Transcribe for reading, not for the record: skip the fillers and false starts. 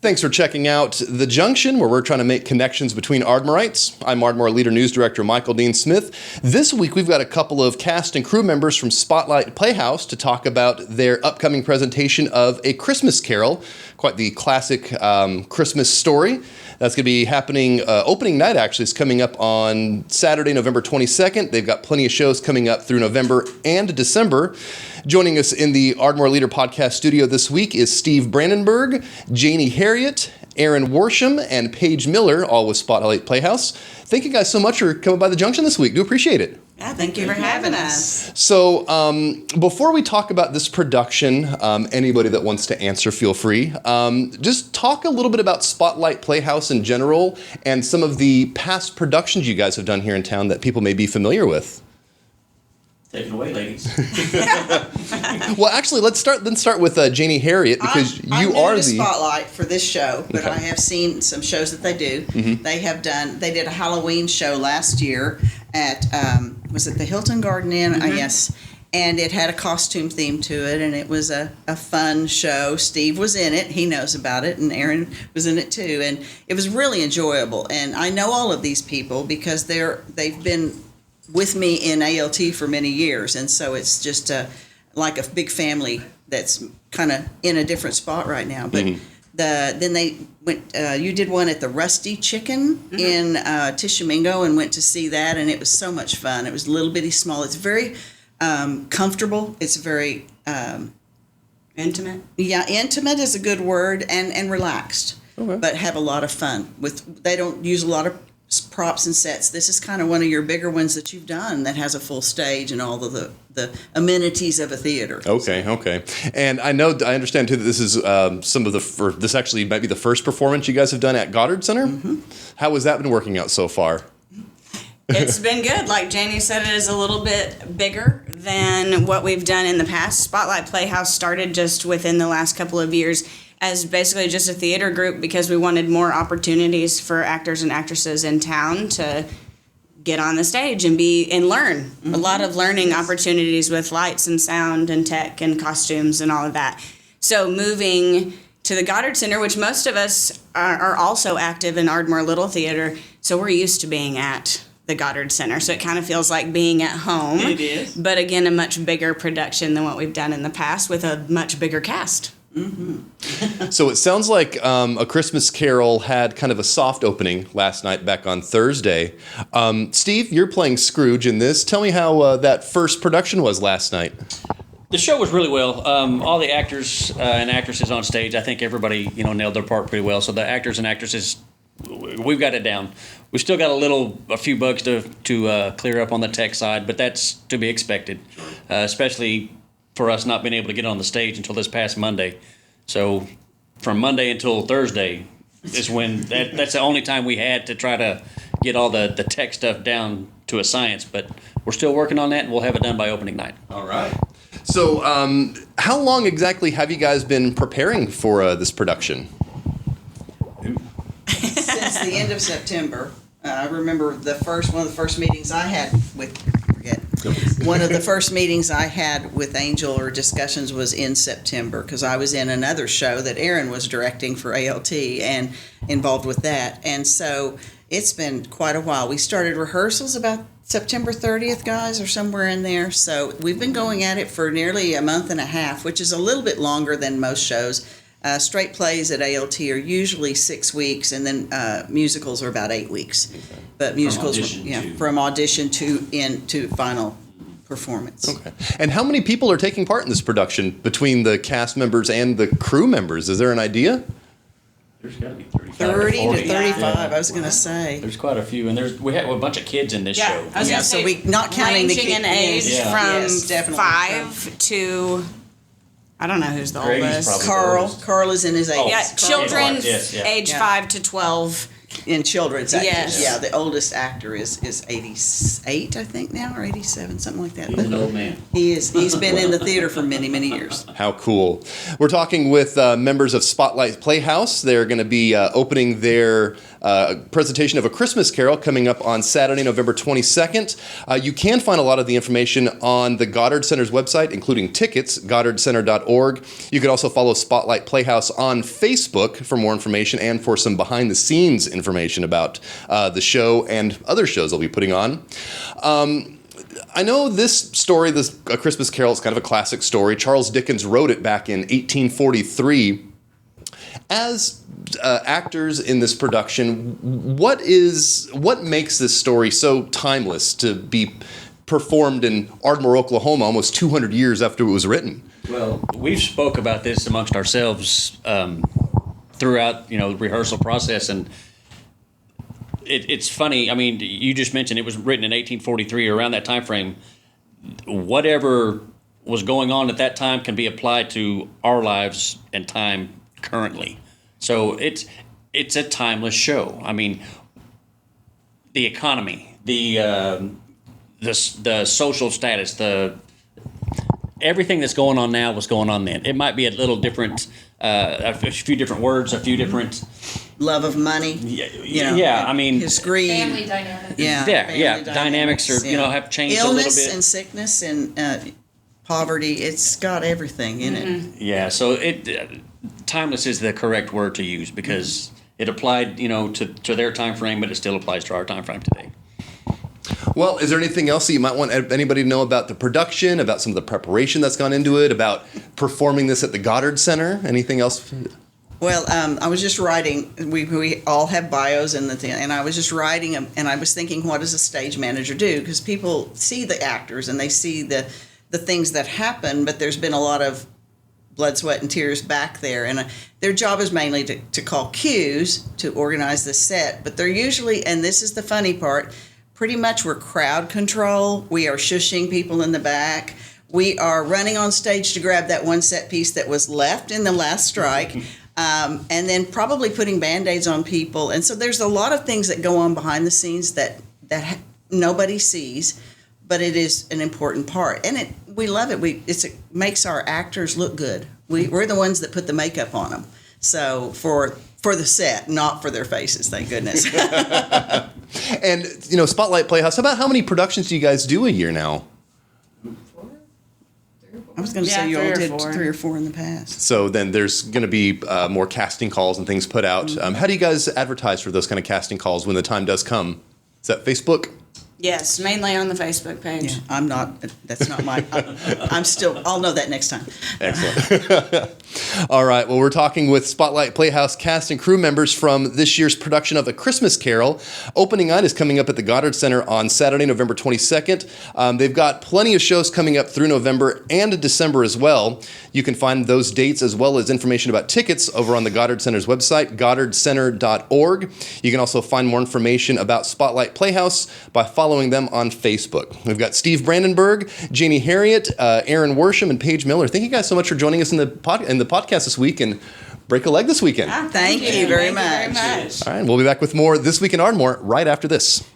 Thanks for checking out The Junction, where we're trying to make connections between Ardmorites. I'm Ardmore Leader News Director Michael Dean Smith. This week, we've got a couple of cast and crew members from Spotlight Playhouse to talk about their upcoming presentation of A Christmas Carol, quite the classic Christmas story. That's going to be happening, opening night actually is coming up on Saturday, November 22nd. They've got plenty of shows coming up through November and December. Joining us in the Ardmore Leader podcast studio this week is Steve Brandenburg, Janie Harriet, Aaron Worsham, and Paige Miller, all with Spotlight Playhouse. Thank you guys so much for coming by the Junction this week. Do appreciate it. Yeah, thank you for having us. So before we talk about this production, anybody that wants to answer, feel free. Just talk a little bit about Spotlight Playhouse in general and some of the past productions you guys have done here in town that people may be familiar with. Take it away, ladies. Well, actually, let's start with Janie Harriet, because I'm new to Spotlight for this show, but Okay. I have seen some shows that they do. Mm-hmm. They did a Halloween show last year at was it the Hilton Garden Inn? Mm-hmm. Yes. And it had a costume theme to it, and it was a fun show. Steve was in it. He knows about it, and Aaron was in it too. And it was really enjoyable. And I know all of these people because they've been with me in ALT for many years. And so it's just like a big family that's kind of in a different spot right now. But then they went, you did one at the Rusty Chicken in Tishomingo and went to see that, and it was so much fun. It was a little bitty small. It's very comfortable. It's very intimate. Yeah, intimate is a good word, and relaxed. Okay. But have a lot of fun. They don't use a lot of props and sets. This is kind of one of your bigger ones that you've done that has a full stage and all of the amenities of a theater. Okay. And I understand too that this is this actually might be the first performance you guys have done at Goddard Center. Mm-hmm. How has that been working out so far? It's been good. Like Janie said, it is a little bit bigger than what we've done in the past. Spotlight Playhouse started just within the last couple of years as basically just a theater group because we wanted more opportunities for actors and actresses in town to get on the stage and learn. Mm-hmm. A lot of learning opportunities with lights and sound and tech and costumes and all of that. So moving to the Goddard Center, which most of us are also active in Ardmore Little Theater, so we're used to being at the Goddard Center. So it kind of feels like being at home. It is. But again, a much bigger production than what we've done in the past with a much bigger cast. Mm-hmm. So it sounds like A Christmas Carol had kind of a soft opening last night back on Thursday. Steve, you're playing Scrooge in this. Tell me how that first production was last night. The show was really well. All the actors and actresses on stage, I think everybody nailed their part pretty well. So the actors and actresses, we've got it down. We've still got a few bugs to clear up on the tech side, but that's to be expected, especially for us not being able to get on the stage until this past Monday. So from Monday until Thursday is when that's the only time we had to try to get all the tech stuff down to a science. But we're still working on that, and we'll have it done by opening night. All right. So how long exactly have you guys been preparing for this production? Since the end of September. I remember one of the first meetings I had one of the first meetings I had with Angel or discussions was in September because I was in another show that Aaron was directing for ALT and involved with that. And so it's been quite a while. We started rehearsals about September 30th, guys, or somewhere in there. So we've been going at it for nearly a month and a half, which is a little bit longer than most shows. Straight plays at ALT are usually 6 weeks, and then musicals are about 8 weeks. Okay. But musicals, from audition to final performance. Okay. And how many people are taking part in this production between the cast members and the crew members? Is there an idea? There's got to be 35 30 to 40. to 35, Yeah. I was going to say. There's quite a few, and we have a bunch of kids in this show. I was gonna So say, we not counting the ranging in age Yeah. from Yes, definitely. 5 to, I don't know who's the Grady's oldest. probably- Carl is in his 80s. Yeah, Carl. children Yes, yeah. age Yeah. 5 to 12 in children's actors. Yes. Yeah, the oldest actor is 88, I think now, or 87, something like that. He's an old man. He's been in the theater for many, many years. How cool. We're talking with members of Spotlight Playhouse. They're going to be opening their presentation of A Christmas Carol coming up on Saturday, November 22nd. You can find a lot of the information on the Goddard Center's website, including tickets, goddardcenter.org. You can also follow Spotlight Playhouse on Facebook for more information and for some behind-the-scenes information about the show and other shows they'll be putting on. I know this story, A Christmas Carol, is kind of a classic story. Charles Dickens wrote it back in 1843. As actors in this production, what makes this story so timeless to be performed in Ardmore, Oklahoma, almost 200 years after it was written? Well, we've spoke about this amongst ourselves throughout, the rehearsal process, and it's funny. I mean, you just mentioned it was written in 1843, around that time frame. Whatever was going on at that time can be applied to our lives and time currently. So it's a timeless show. I mean, the economy, the social status, everything that's going on now was going on then. It might be a little different, a few different words, a few different Love of money. Yeah, I mean, his greed. Family dynamics. Yeah, dynamics are have changed Illness a little bit. and sickness and poverty. It's got everything in it. Yeah, so timeless is the correct word to use because it applied, to their time frame, but it still applies to our time frame today. Well, is there anything else that you might want anybody to know about the production, about some of the preparation that's gone into it, about performing this at the Goddard Center? Anything else? Well, I was just writing. We all have bios and I was just writing them, and I was thinking, what does a stage manager do? Because people see the actors and they see the things that happen, but there's been a lot of blood, sweat, and tears back there, and their job is mainly to call cues, to organize the set. But they're usually, and this is the funny part, pretty much we're crowd control. We are shushing people in the back. We are running on stage to grab that one set piece that was left in the last strike. And then probably putting Band-Aids on people. And so there's a lot of things that go on behind the scenes that nobody sees, but it is an important part. And we love it. It makes our actors look good. We're the ones that put the makeup on them. So for the set, not for their faces, thank goodness. And, Spotlight Playhouse, about how many productions do you guys do a year now? I was going to say you all did 3 or 4 in the past. So then there's going to be more casting calls and things put out. How do you guys advertise for those kind of casting calls when the time does come? Is that Facebook? Yes, mainly on the Facebook page. Yeah, I'm not. That's not my. I'm still. I'll know that next time. Excellent. All right. Well, we're talking with Spotlight Playhouse cast and crew members from this year's production of A Christmas Carol. Opening night is coming up at the Goddard Center on Saturday, November 22nd. They've got plenty of shows coming up through November and December as well. You can find those dates as well as information about tickets over on the Goddard Center's website, goddardcenter.org. You can also find more information about Spotlight Playhouse by following them on Facebook. We've got Steve Brandenburg, Janie Harriet, Aaron Worsham, and Paige Miller. Thank you guys so much for joining us in the podcast this week, and break a leg this weekend. Thank you very much. All right, we'll be back with more This Week in Ardmore right after this.